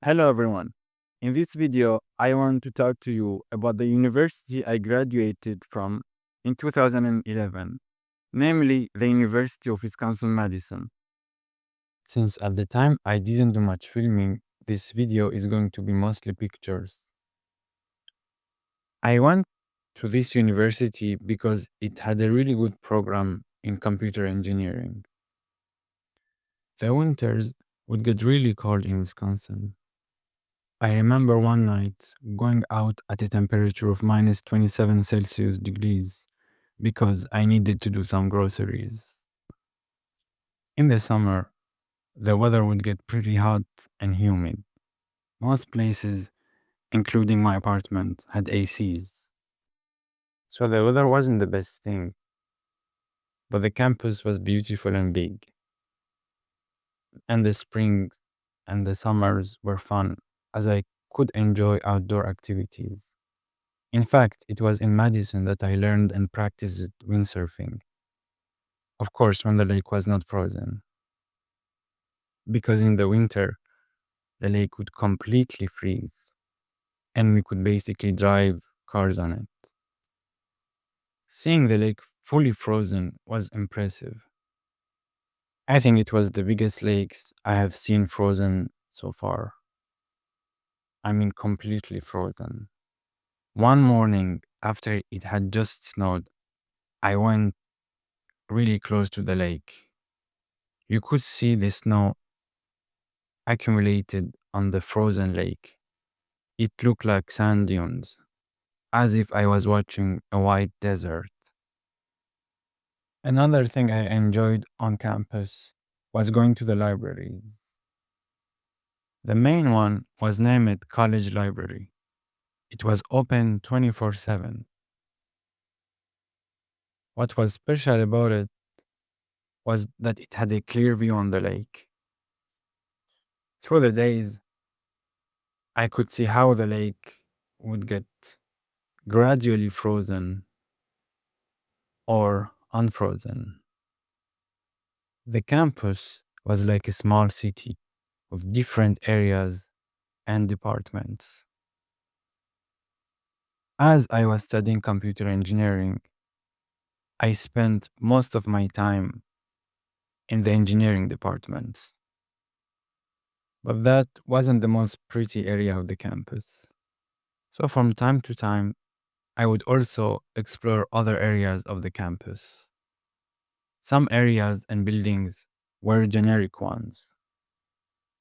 Hello everyone. In this video, I want to talk to you about the university I graduated from in 2011, namely the University of Wisconsin-Madison. Since at the time I didn't do much filming, this video is going to be mostly pictures. I went to this university because it had a really good program in computer engineering. The winters would get really cold in Wisconsin. I remember one night going out at a temperature of minus 27 Celsius degrees because I needed to do some groceries. In the summer, the weather would get pretty hot and humid. Most places, including my apartment, had ACs. So the weather wasn't the best thing, but the campus was beautiful and big. And the springs and the summers were fun as I could enjoy outdoor activities. In fact, it was in Madison that I learned and practiced windsurfing. Of course, when the lake was not frozen. Because in the winter, the lake would completely freeze, and we could basically drive cars on it. Seeing the lake fully frozen was impressive. I think it was the biggest lakes I have seen frozen so far. I mean, completely frozen. One morning, after it had just snowed, I went really close to the lake. You could see the snow accumulated on the frozen lake. It looked like sand dunes, as if I was watching a white desert. Another thing I enjoyed on campus was going to the libraries. The main one was named College Library. It was open 24/7. What was special about it was that it had a clear view on the lake. Through the days, I could see how the lake would get gradually frozen or unfrozen. The campus was like a small city with different areas and departments. As I was studying computer engineering, I spent most of my time in the engineering department. But that wasn't the most pretty area of the campus. So from time to time, I would also explore other areas of the campus. Some areas and buildings were generic ones,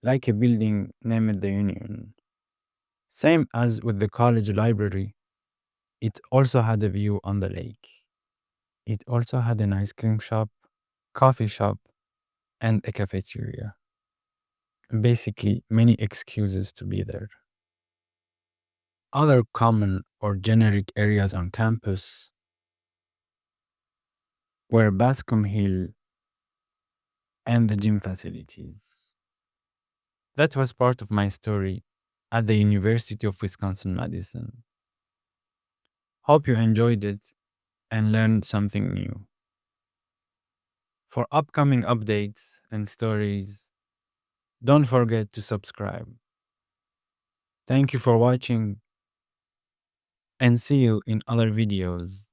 like a building named the Union. Same as with the college library, it also had a view on the lake. It also had an ice cream shop, coffee shop, and a cafeteria. Basically, many excuses to be there. Other common or generic areas on campus were Bascom Hill and the gym facilities. That was part of my story at the University of Wisconsin-Madison. Hope you enjoyed it and learned something new. For upcoming updates and stories, don't forget to subscribe. Thank you for watching and see you in other videos.